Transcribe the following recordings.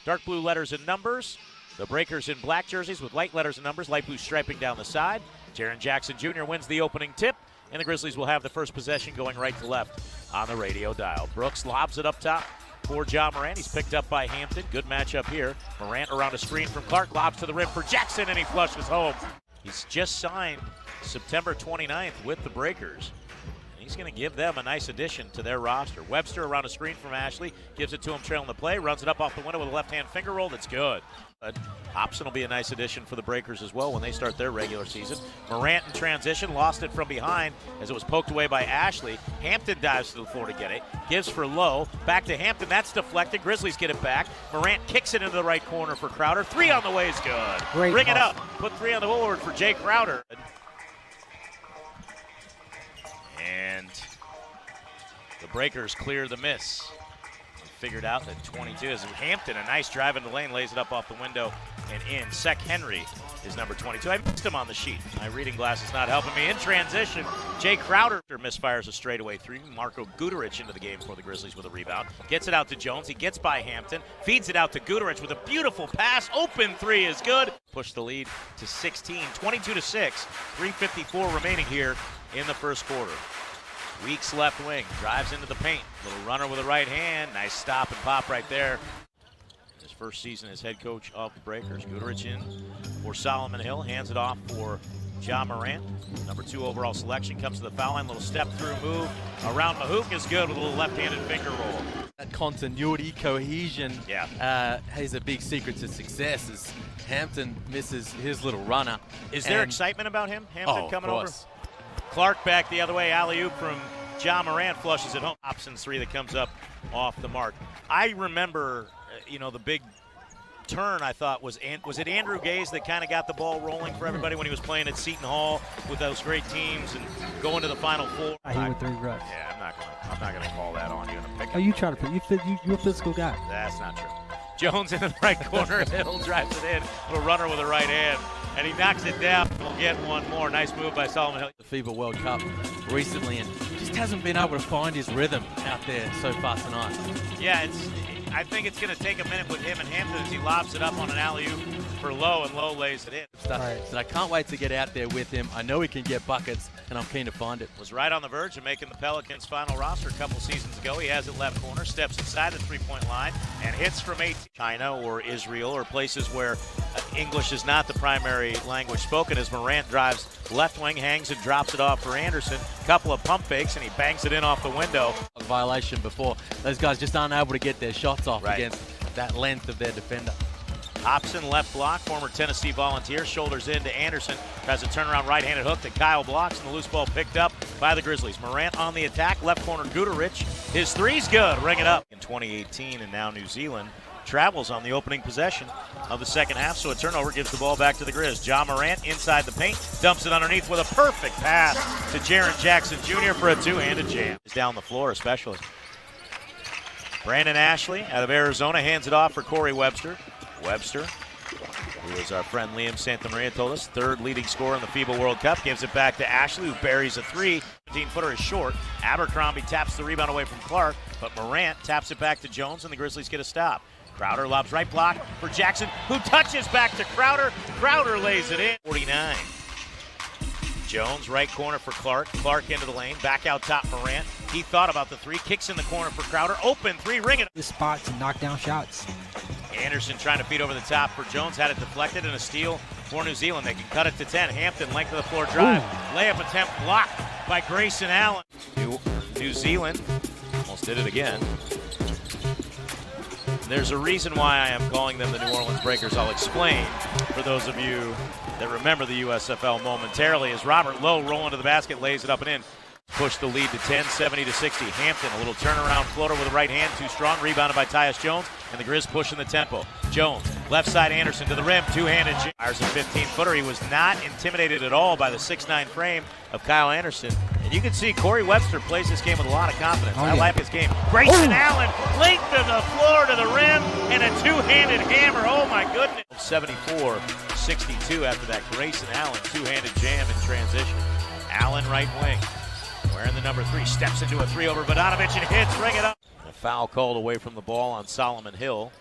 Dark blue letters and numbers. The Breakers in black jerseys with light letters and numbers, light blue striping down the side. Jaren Jackson Jr. wins the opening tip, and the Grizzlies will have the first possession going right to left on the radio dial. Brooks lobs it up top for Ja Morant. He's picked up by Hampton. Good matchup here. Morant around a screen from Clark, lobs to the rim for Jackson, and he flushes home. He's just signed September 29th with the Breakers. He's going to give them a nice addition to their roster. Webster around a screen from Ashley, gives it to him trailing the play, runs it up off the window with a left-hand finger roll. That's good. But Hobson will be a nice addition for the Breakers as well when they start their regular season. Morant in transition, lost it from behind as it was poked away by Ashley. Hampton dives to the floor to get it, gives for Lowe, back to Hampton. That's deflected. Grizzlies get it back. Morant kicks it into the right corner for Crowder. Three on the way is good. Great Bring it ball. up. Put three on the board for Jay Crowder. And the Breakers clear the miss. They figured out that 22 is Hampton. A nice drive in the lane, lays it up off the window and in. Sek Henry is number 22. I missed him on the sheet. My reading glasses not helping me. In transition, Jay Crowder misfires a straightaway three. Marko Guduric into the game for the Grizzlies with a rebound. Gets it out to Jones. He gets by Hampton. Feeds it out to Guduric with a beautiful pass. Open three is good. Push the lead to 16. 22-6. 3:54 remaining here in the first quarter. Weeks left wing, drives into the paint. Little runner with a right hand. Nice stop and pop right there. His first season as head coach of the Breakers. Guduric in for Solomon Hill. Hands it off for Ja Morant. Number 2 overall selection comes to the foul line. Little step through move around Mahook is good with a little left-handed finger roll. That continuity, cohesion, Yeah. is a big secret to success as Hampton misses his little runner. Is there excitement about him, Hampton, coming over? Of course. Clark back the other way, alley-oop from Ja Morant, flushes it home. Hobson's three that comes up off the mark. I remember, the big turn I thought was it Andrew Gaze that kind of got the ball rolling for everybody when he was playing at Seton Hall with those great teams and going to the Final Four. He with 3 reps. Yeah, I'm not gonna call that on you in a pick. Oh, you trying to put you're a physical guy. That's not true. Jones in the right corner, Hill drives it in, a runner with a right hand, and he knocks it down. We'll get one more. Nice move by Solomon Hill. The FIBA World Cup recently and just hasn't been able to find his rhythm out there so far tonight. Yeah, I think it's going to take a minute with him and Hampton as he lobs it up on an alley-oop for Lowe, and Lowe lays it in. So I can't wait to get out there with him. I know he can get buckets, and I'm keen to find it. Was right on the verge of making the Pelicans' final roster a couple seasons ago. He has it left corner, steps inside the three-point line, and hits from 18. China or Israel or places where English is not the primary language spoken as Morant drives left wing, hangs and drops it off for Anderson. Couple of pump fakes, and he bangs it in off the window. A violation before. Those guys just aren't able to get their shots off Right. against that length of their defender. Hobson left block, former Tennessee Volunteer, shoulders in to Anderson, tries a turnaround right-handed hook that Kyle blocks, and the loose ball picked up by the Grizzlies. Morant on the attack, left corner Guduric. His three's good, ring it up. In 2018, and now New Zealand travels on the opening possession of the second half, so a turnover gives the ball back to the Grizz. Ja Morant inside the paint, dumps it underneath with a perfect pass to Jaren Jackson Jr. for a two-handed jam. He's down the floor especially. Brandon Ashley out of Arizona hands it off for Corey Webster. Webster, who is our friend Liam Santamaria told us, third leading scorer in the FIBA World Cup, gives it back to Ashley, who buries a three. 15-footer is short. Abercrombie taps the rebound away from Clark, but Morant taps it back to Jones, and the Grizzlies get a stop. Crowder lobs right block for Jackson, who touches back to Crowder. Crowder lays it in. 49. Jones, right corner for Clark. Clark into the lane, back out top Morant. He thought about the three, kicks in the corner for Crowder. Open three, ring it. This spot to knock down shots. Anderson trying to feed over the top for Jones, had it deflected, and a steal for New Zealand. They can cut it to 10. Hampton, length of the floor drive. Ooh. Layup attempt blocked by Grayson Allen. New Zealand almost did it again. There's a reason why I am calling them the New Orleans Breakers. I'll explain for those of you that remember the USFL momentarily as Robert Lowe rolling to the basket, lays it up and in. Push the lead to 10, 70-60. Hampton, a little turnaround floater with a right hand, too strong, rebounded by Tyus Jones, and the Grizz pushing the tempo. Jones, left side Anderson to the rim, two-handed. Fires a 15-footer. He was not intimidated at all by the 6'9" frame of Kyle Anderson. And you can see Corey Webster plays this game with a lot of confidence. I like his game. Grayson Allen, length of the floor to the rim, and a two-handed hammer. Oh, my goodness. 74-62 after that Grayson Allen two-handed jam in transition. Allen right wing. Wearing the number 3, steps into a three over Bogdanovic and hits, ring it up. A foul called away from the ball on Solomon Hill.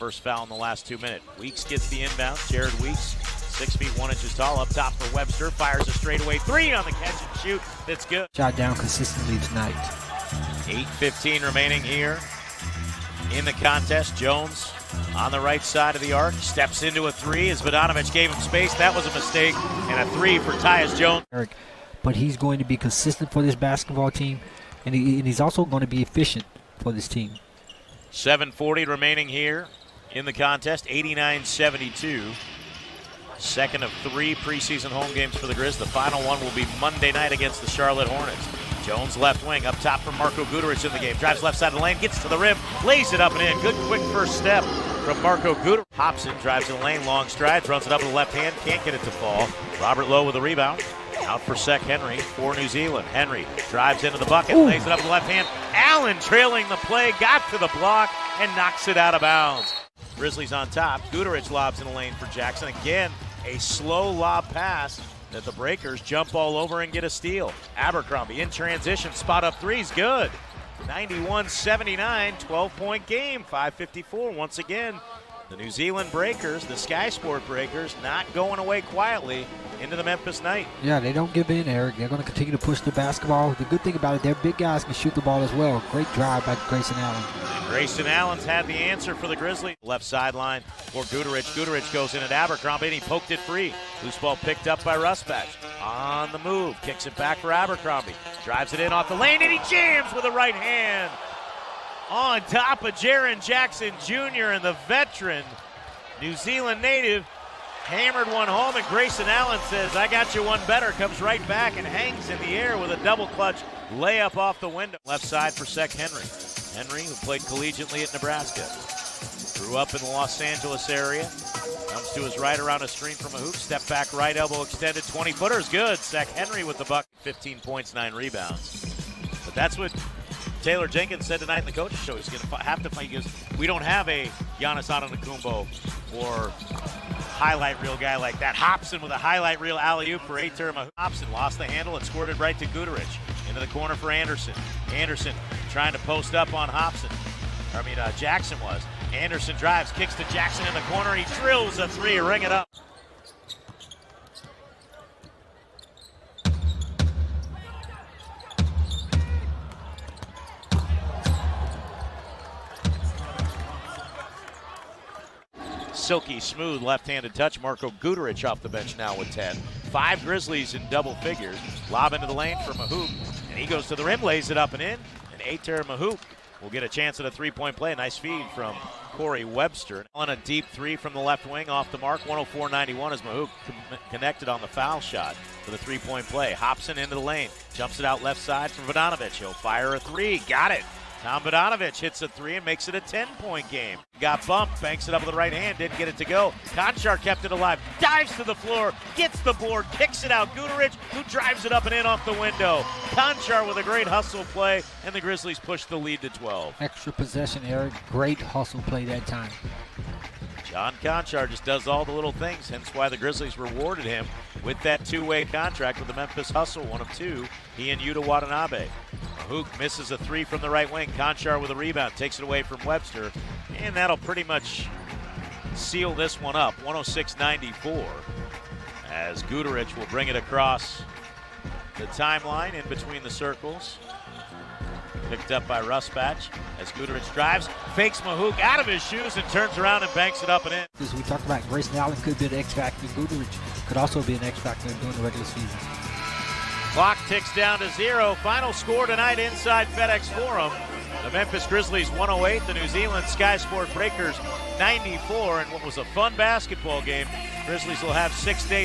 First foul in the last 2 minutes. Weeks gets the inbound. Jared Weeks, 6 feet 1 inches tall, up top for Webster. Fires a straightaway three on the catch and shoot. That's good. Shot down consistently tonight. 8:15 remaining here in the contest. Jones on the right side of the arc. Steps into a three as Vodanovic gave him space. That was a mistake. And a three for Tyus Jones. But he's going to be consistent for this basketball team, and he's also going to be efficient for this team. 7:40 remaining here in the contest. 89-72. Second of 3 preseason home games for the Grizz. The final one will be Monday night against the Charlotte Hornets. Jones left wing, up top for Marko Guduric in the game. Drives left side of the lane, gets to the rim, lays it up and in. Good quick first step from Marko Guduric. Hobson drives in the lane, long strides, runs it up with the left hand, can't get it to fall. Robert Lowe with the rebound. Out for Sek Henry for New Zealand. Henry drives into the bucket, lays it up with the left hand. Allen trailing the play, got to the block, and knocks it out of bounds. Grizzlies on top. Guduric lobs in the lane for Jackson. Again, a slow lob pass that the Breakers jump all over and get a steal. Abercrombie in transition, spot up three's good. 91-79, 12-point game, 5:54 once again. The New Zealand Breakers, the Sky Sport Breakers, not going away quietly into the Memphis night. Yeah, they don't give in, Eric. They're going to continue to push the basketball. The good thing about it, their big guys can shoot the ball as well. Great drive by Grayson Allen. And Grayson Allen's had the answer for the Grizzlies. Left sideline for Guduric. Guduric goes in at Abercrombie, and he poked it free. Loose ball picked up by Ruspatch. On the move, kicks it back for Abercrombie. Drives it in off the lane, and he jams with the right hand. On top of Jaren Jackson Jr. and the veteran New Zealand native hammered one home, and Grayson Allen says, I got you one better. Comes right back and hangs in the air with a double clutch layup off the window. Left side for Sek Henry. Henry, who played collegiately at Nebraska. Grew up in the Los Angeles area. Comes to his right around a screen from a hoop. Step back, right elbow extended. 20-footer is good. Sek Henry with the buck. 15 points, 9 rebounds. But that's what Taylor Jenkins said tonight in the coaches show. He's going to have to fight. He goes, we don't have a Giannis Antetokounmpo or highlight reel guy like that. Hobson with a highlight reel alley-oop for Ater Mahou. Hobson lost the handle and scored it right to Guduric. Into the corner for Anderson. Anderson trying to post up on Jackson was. Anderson drives, kicks to Jackson in the corner. He drills a three, ring it up. Silky smooth left-handed touch. Marko Guduric off the bench now with 10. 5 Grizzlies in double figures. Lob into the lane for Mahou, and he goes to the rim, lays it up and in. And Ater Mahou will get a chance at a three-point play. Nice feed from Corey Webster. On a deep three from the left wing off the mark. 104-91 as Mahou connected on the foul shot for the three-point play. Hobson into the lane. Jumps it out left side for Vodanovic. He'll fire a three. Got it. Tom Vodanovic hits a three and makes it a 10-point game. Got bumped, banks it up with the right hand, didn't get it to go. Konchar kept it alive, dives to the floor, gets the board, kicks it out. Guduric, who drives it up and in off the window. Konchar with a great hustle play, and the Grizzlies push the lead to 12. Extra possession, Eric. Great hustle play that time. John Konchar just does all the little things, hence why the Grizzlies rewarded him with that two-way contract with the Memphis Hustle, 1 of 2. He and Yuta Watanabe. Hook misses a three from the right wing. Konchar with a rebound, takes it away from Webster, and that'll pretty much seal this one up. 106-94 as Guduric will bring it across the timeline in between the circles. Picked up by Ruspatch as Guduric drives, fakes Mahou out of his shoes and turns around and banks it up and in. As we talked about, Grayson Allen could be an X factor. Guduric could also be an X factor during the regular season. Clock ticks down to 0. Final score tonight inside FedEx Forum. The Memphis Grizzlies 108, the New Zealand Sky Sport Breakers 94, and what was a fun basketball game. Grizzlies will have 6 days